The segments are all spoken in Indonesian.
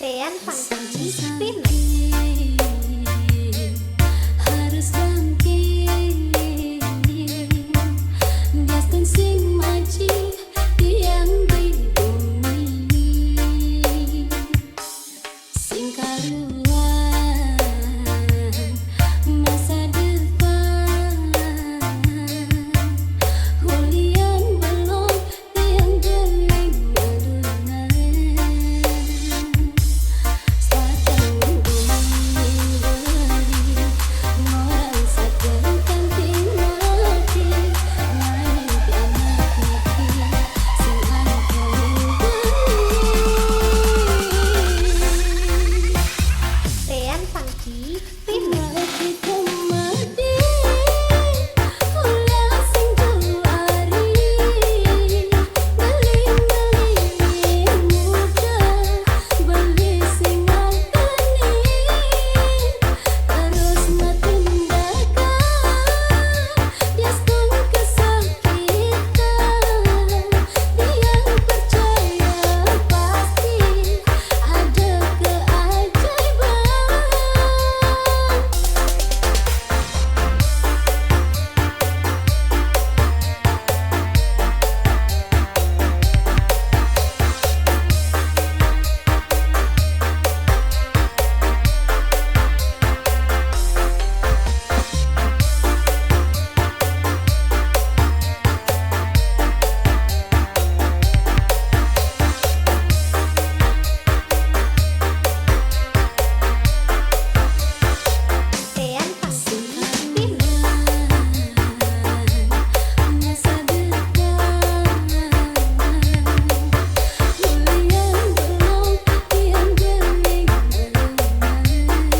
Dean Fantasy Spin. Harus bangkit, biaskan sing maji tiang di bumi, sing karuan masa depan, hulian belum tiang geling alunan. Dean Funky Spin. Dean Funky Spin. Masa depan, hulian belum tiang geling alunan.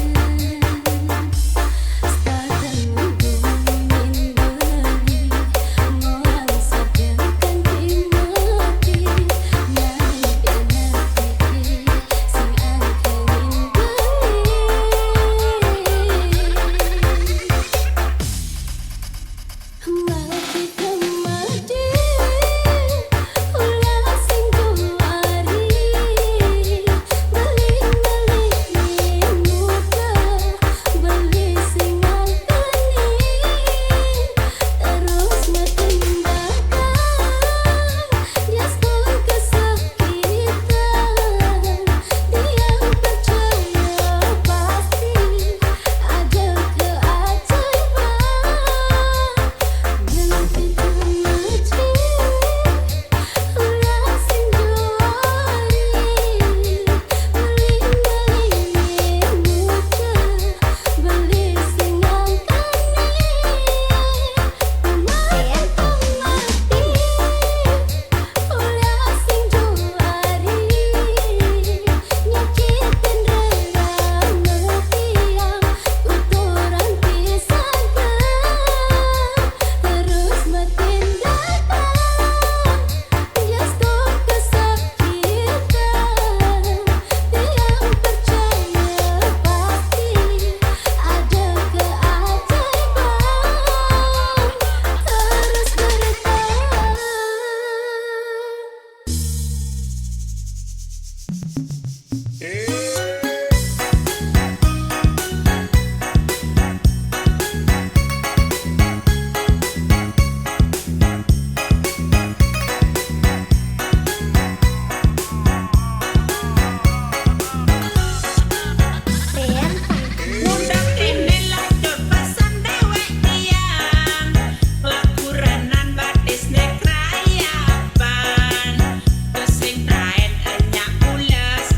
Sepadan hubungin beli, ngorang sadarkan dimati, nari pianak pikir, sing angkangin beli. Mati kemadi, ulah sing juari, beli-beli muda, beli sing angkani, terus metindakan, yaspun kesakitan, tiang percaya pasti ada keajaiban. Dengan kita maji, ulah sing juari, beli-beli muda, beli sing angkani, Dean mati, ulah sing juari, nyakitin rerang tiang, tuturan pisahan, terus metindakan, yastuh kesakitan, tiang percaya pasti ada keajaiban, terus bertahan. Dean Funky Udah kene lanjut pesan dewek tiang Lekuranan batis nek rayapan Kesing taen enyak ules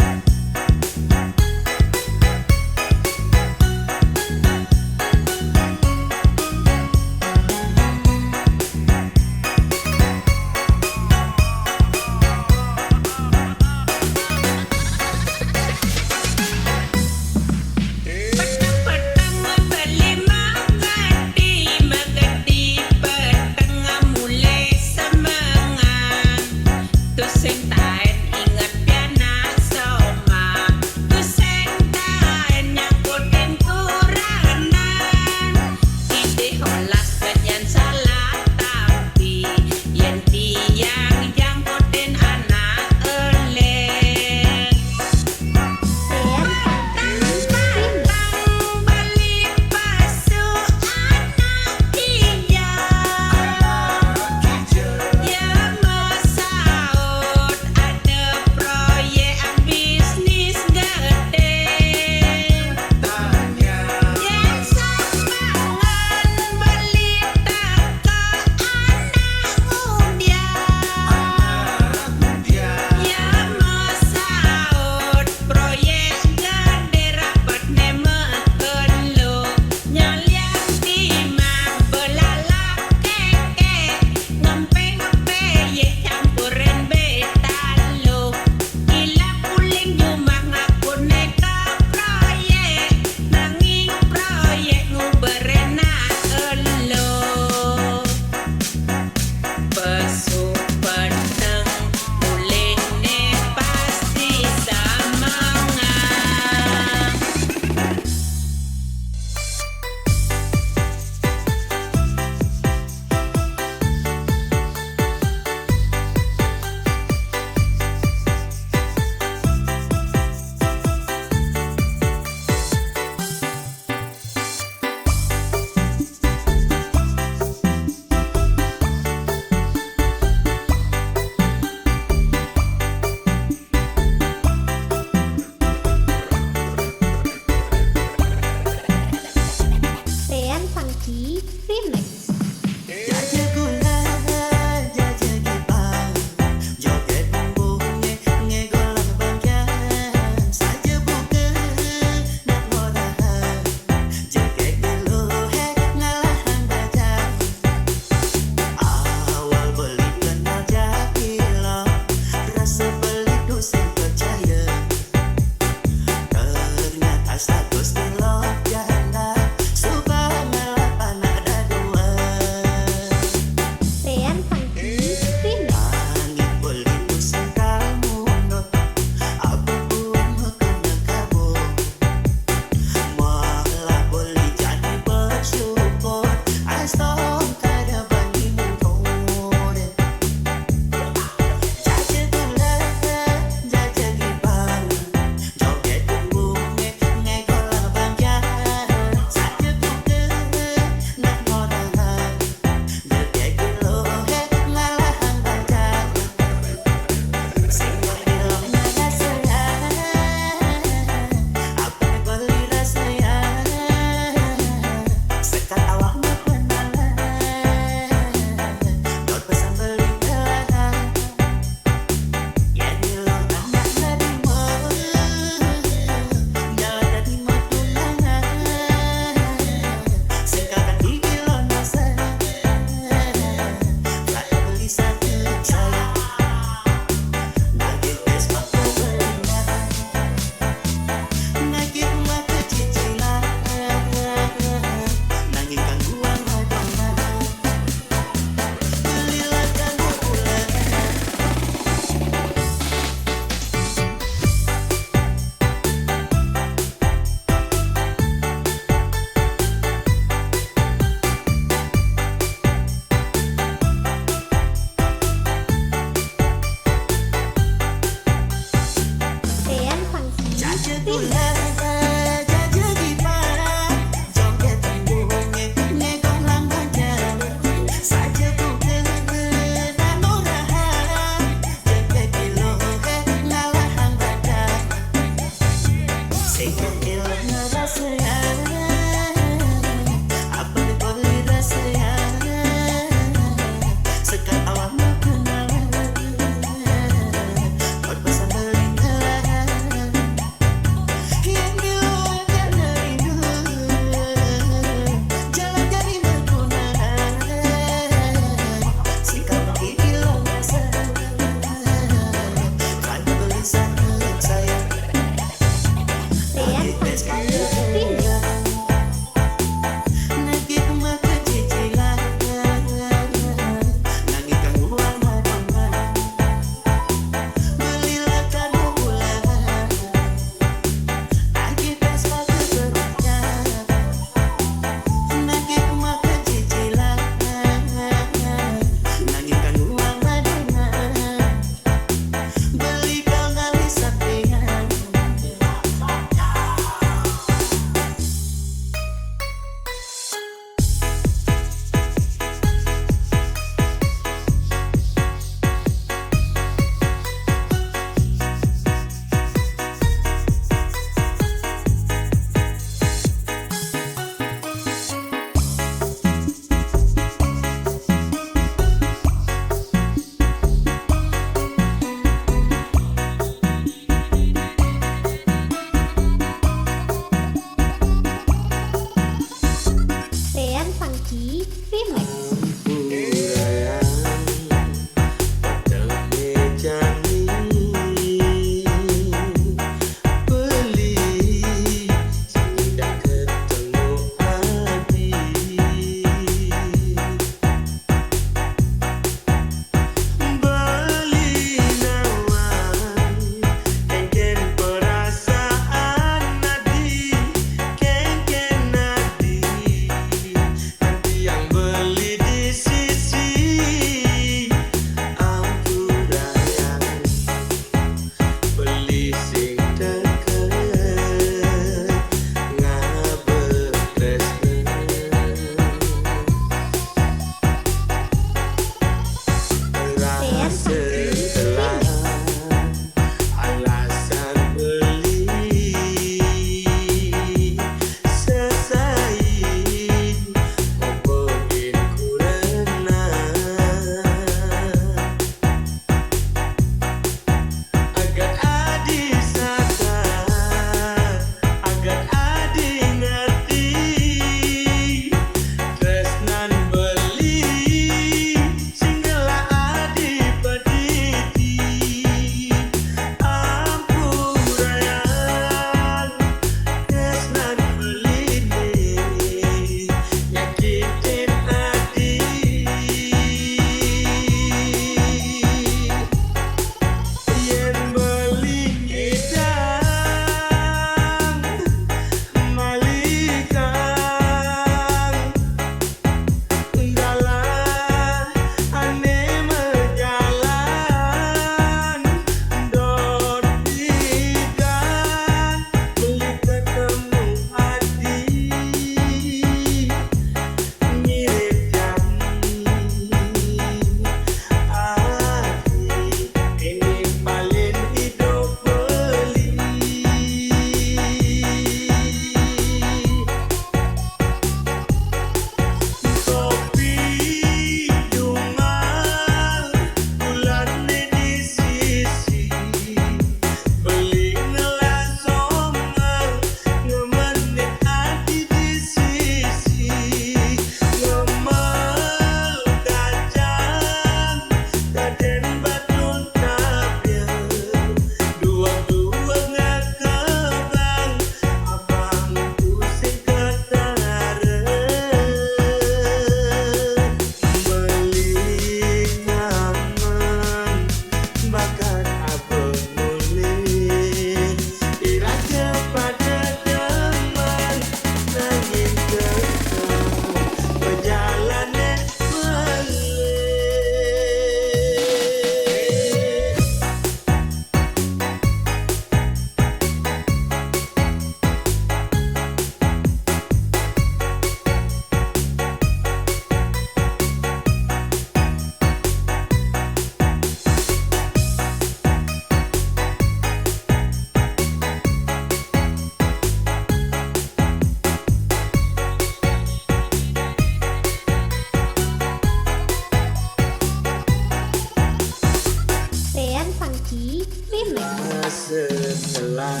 Pino. Setelah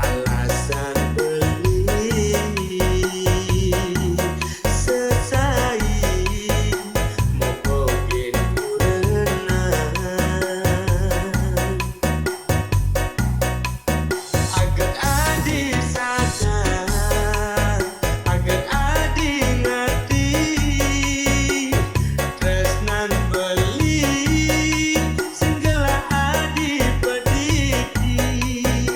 alasan beli sesai mokokin kurenan agar adi sadar agar adi ngerti tresnan beli singgala adi pediki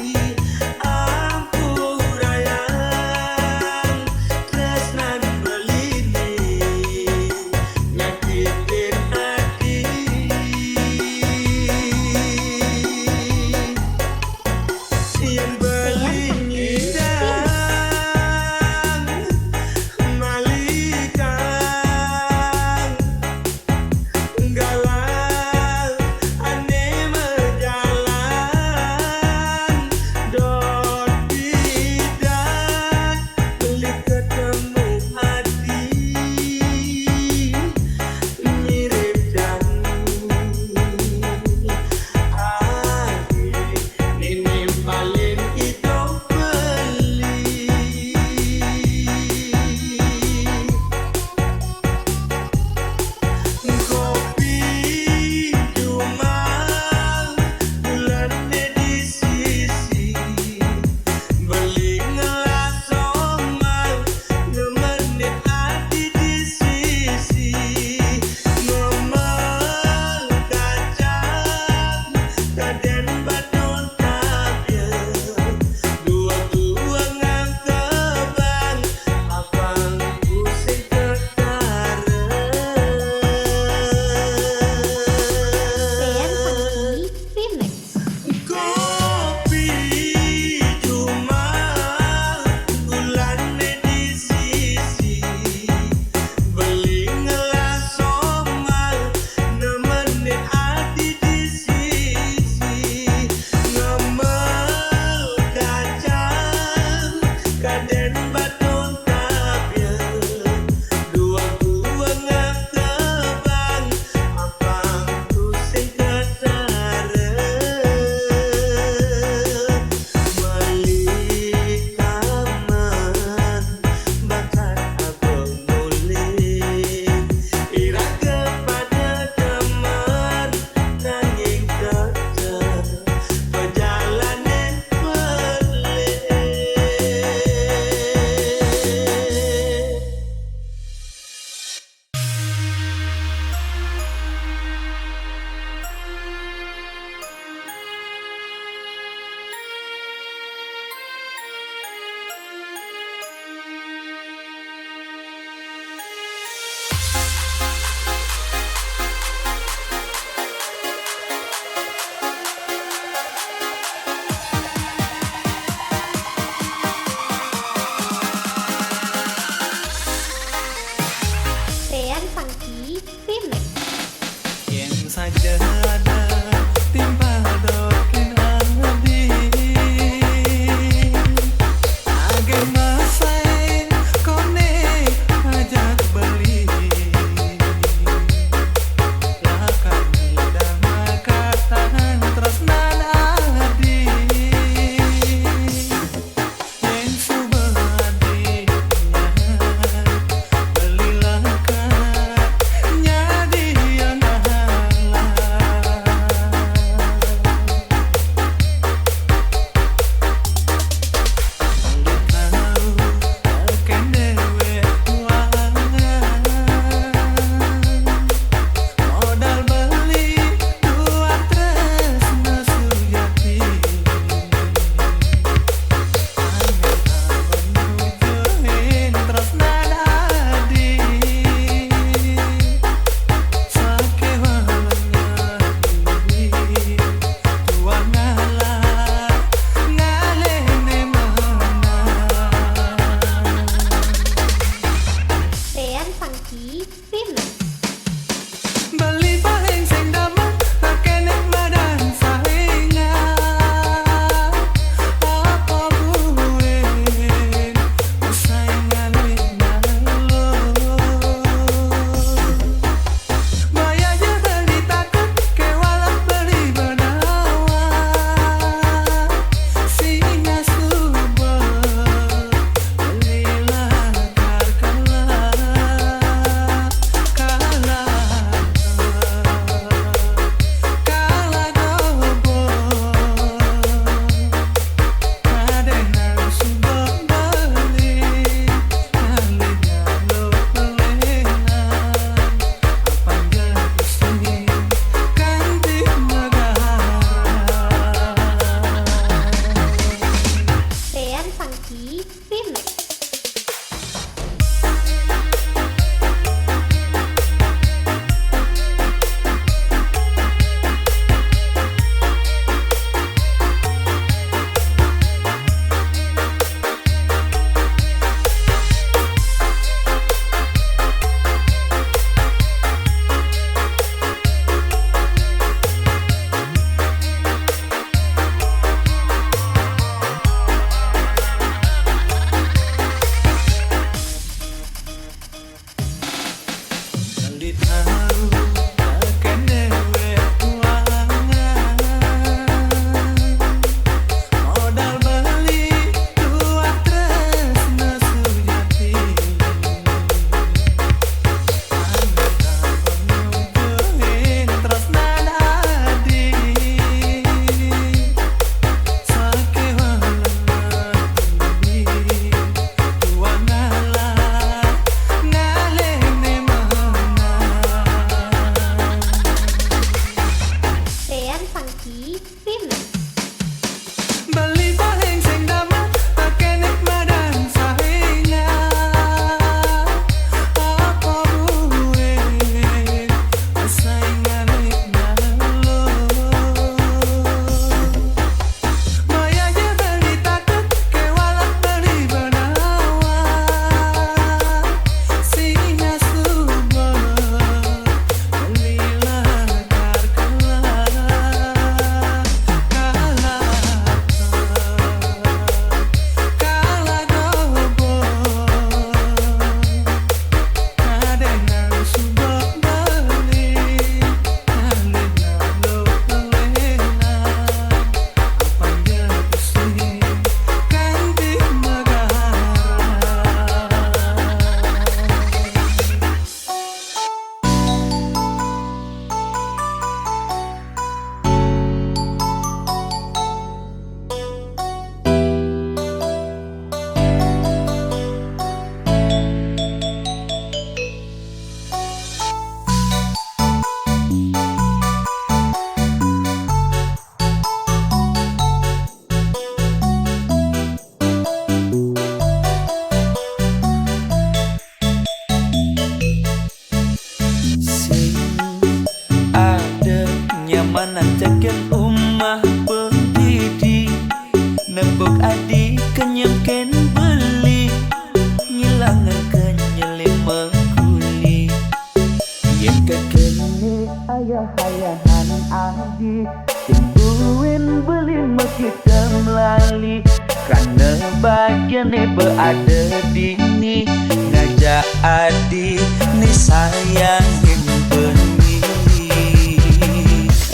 kita melalui karena bagian berada di ni ngajak adik ni sayangin benih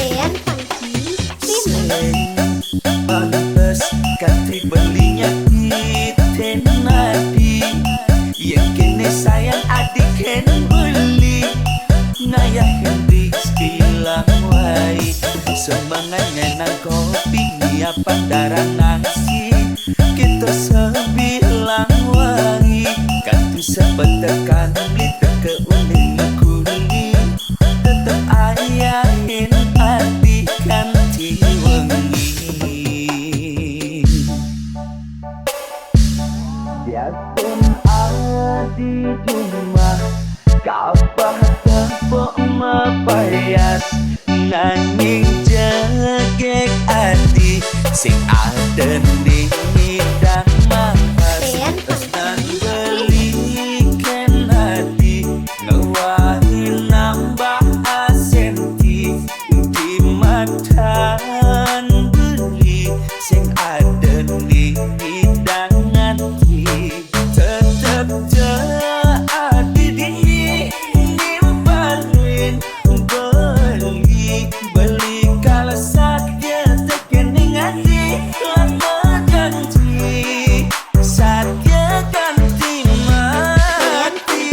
Rian Funky Remix. Pantes kantri belinya iten nadi yang kini sayang adik ken beli ngayah Hendrik bilang wai semangat ngenang kopi apa darah nasi kita sebilang wai kan tu sepetekan kita ke uning kuli tetap ayahin hati kan wengi biarpun adi cuma kapah tepuk mepayas nanging jegek adi sing ada ning hidang mahas dan belikan hati ngewahi nambah asenti di matan beli sing ada ning hidang hati tetep jadi dini nimbalin beli kalau saja tekening hati lama ganti saja ganti mati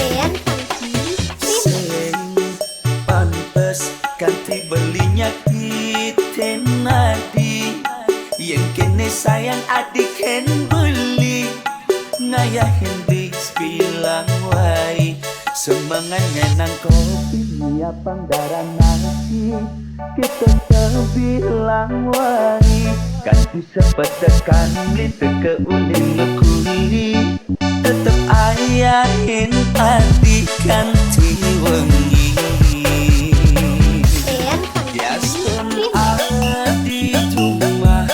Rian Funky pantes ganti belinya iten nadi yang kene sayang adik ken beli ngayah Hendrik bilang wai semangat ngenang kopi nyiapang darah nasi kita sebilang wai kan tu sepetekan lita ke uning kuli tetap ayahin hati kan wengi Rian Funky biarpun Remix. adi cuma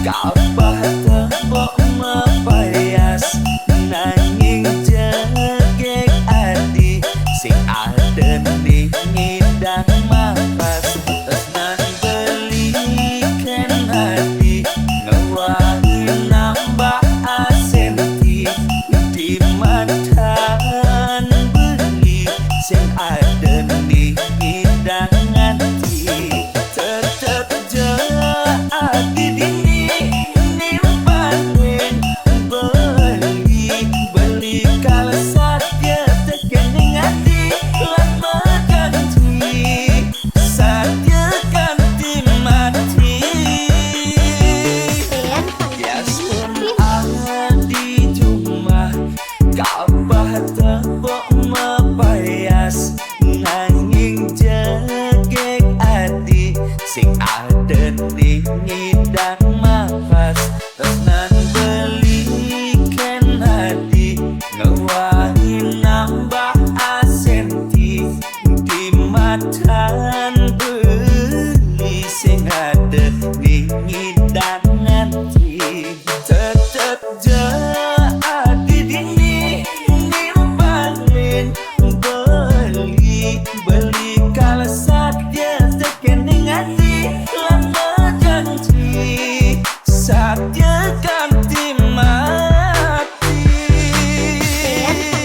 kapah tepuk mepayas nanging jegek adi sing ada ning ngidang mahas nan belikan hati ngewahi nambah asenti di matan beli sing ada ning hidang hati tetep jadi dini nimbalin beli kalau saja tekening hati lama ganti saja ganti mati Rian Funky biarpun Remix. adi cuma kapah tepuk mepayas nanging jegek adi sing ada ning ngidang mahas nan belikan hati ngewahi nambah asenti di matan beli sing ada ning ngidang hati tetep jadi dini nimbalin beli kalau saja tekening hati lama ganti saja ganti mati Remix.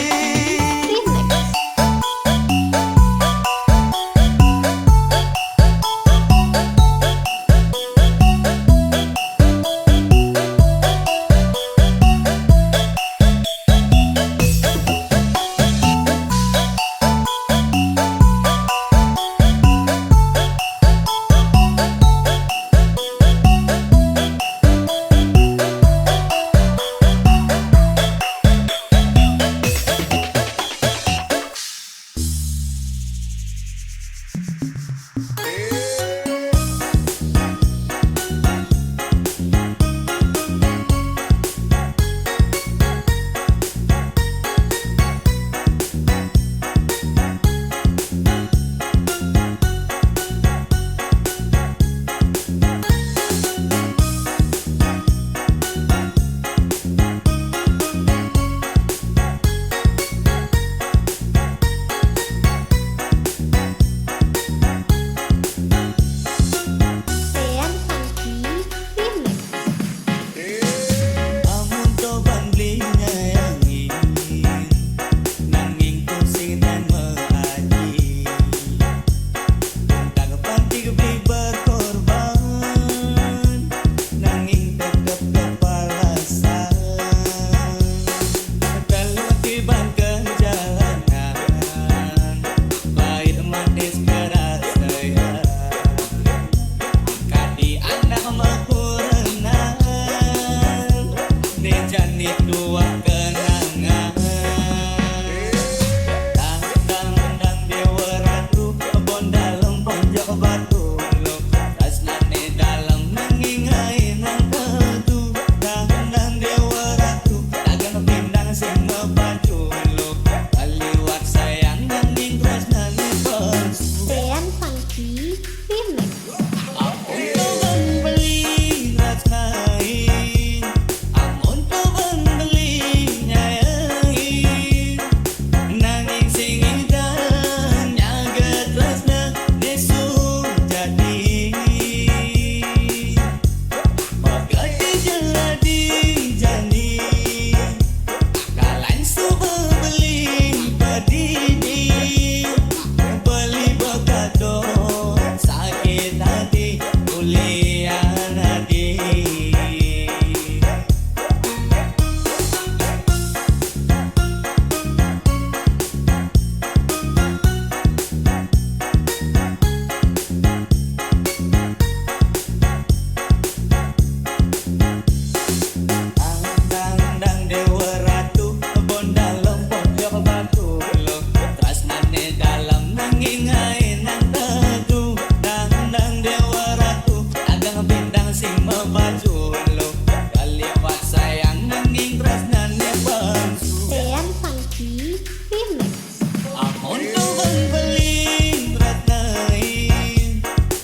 Nang sing mebajulu kaliwat sayang nanging tresnane bangsu Sean Funky Remix. Amon tuwang beling tresnai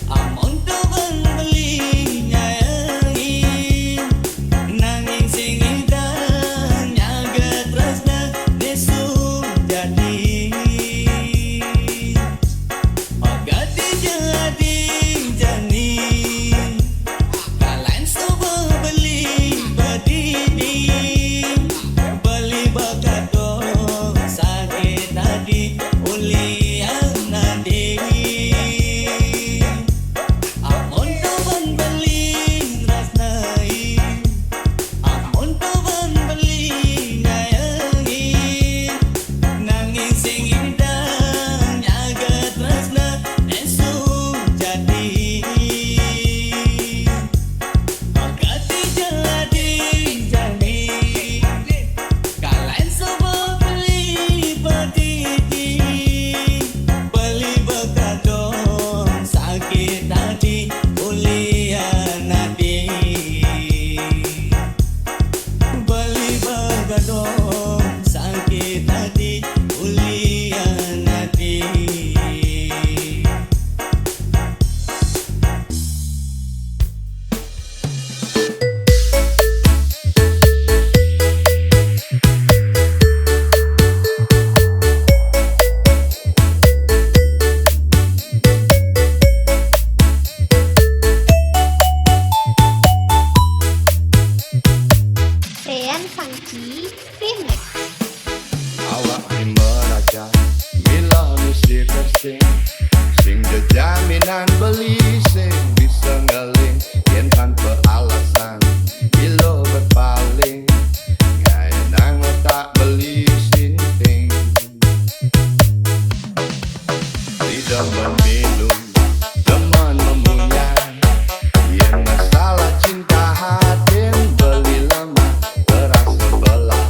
Amon tuwang beling nyai Nanging sing indah nyaga tresna nesum jadi Magadi jadi jani Kalian semua beli badini Beli bakato sakit tadi ulian nadi Amon tuan beli rasnai Amon tuan beli nyayai Nanging sing indah nyaga tresna esuk jadi Magati jadi jani Kalian semua beli badini Beli bekadong sakit hati ulian nadi Beli bekadong sakit hati ulian nadi Sean Funky Remix. Awak ni meraja Mila mesti kersing Sing jaminan beli Sing bisa ngeling Yen tanpa alasan Bila berpaling Ngai nang tak beli sinting Tidak meminum Teman memunyai Yang masalah cinta hadir Beli lemah Terasa belah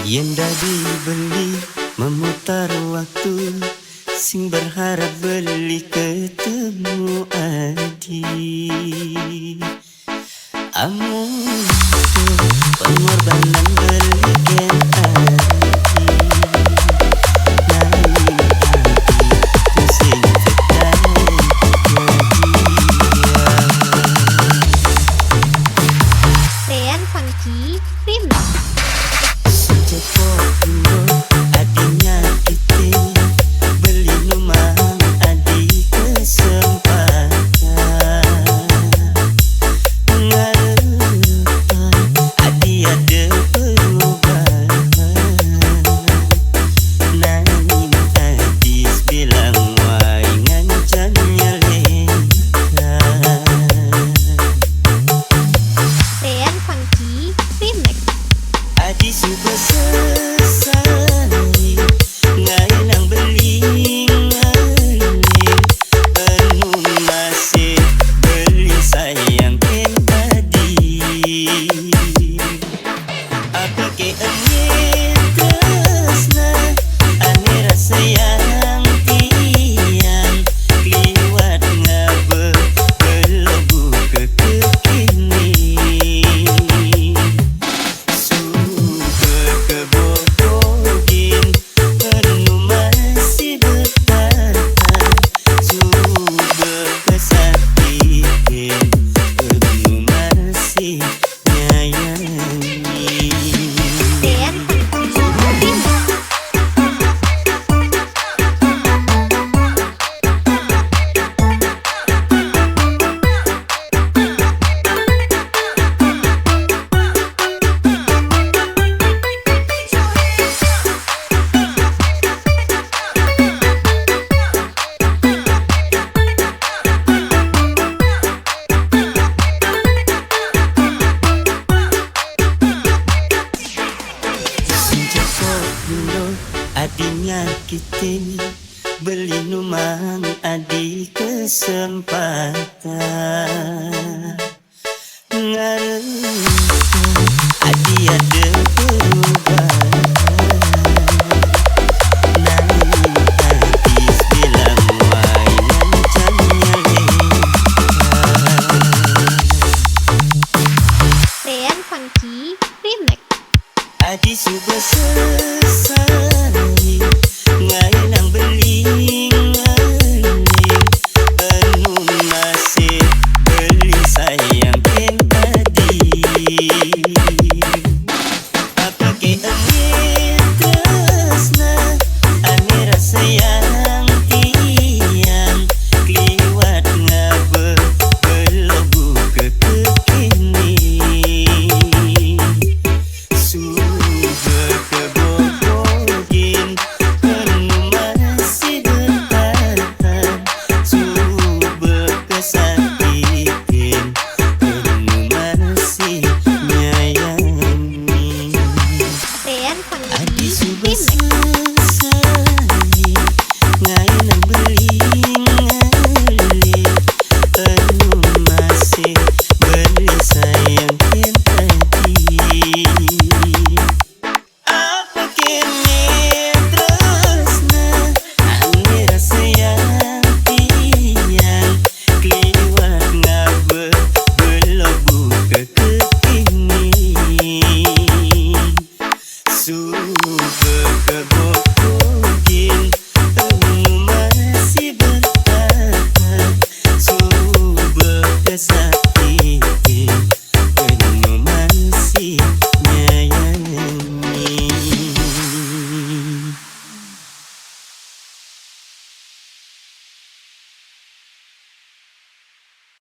Yen dah dibeli memutar waktu, sing berharap beli ketemu adi. Amun pengorbanan belikan adi, nanging adi pusing tekan jadi. Rian Funky Remix. Sejak dulu adinya kita beli rumah adi kesempatan. Ngarepan adi ada perubahan, nanging adis bilang wai ngancan nyelekan. Rian Funky Remix. Adi sudah selesai, ngai nang beli ngaling, penuh masih beli sayang ken tadi. Apa ke ane tresna, ane rasa yang tiang, kliwat ngabe belobu ke kekini. Super kebobogin, penuh masih bertahan. Super kesakitin, penuh masih nyayangi. Rian Funky Remix. Sejak dulu adinya kita beli rumah adi kesempatan. Ngarepan adi ada perubahan, nanging adis bilang wai ngancan nyelekan. Rian Funky Remix. Adi sudah selesai, ngai nang beli ngaling, penuh masih beli sayang ken tadi. Apa ke ane tresna, ane rasa yang tiang, kliwat ngabe belobu ke kekini. Super kebobogin, penuh masih bertahan. Super kesakitin, penuh masih nyayangi. Rian Adi Funky sudah Remix. selesai, ngai nang beli ngaling, penuh masih beli sayang ken tadi. Apa kene tresna, ane rasa yang tiang, kliwat ngabe belobu ke kekini. Super kebobogin, penuh masih bertahan. Super kesakit.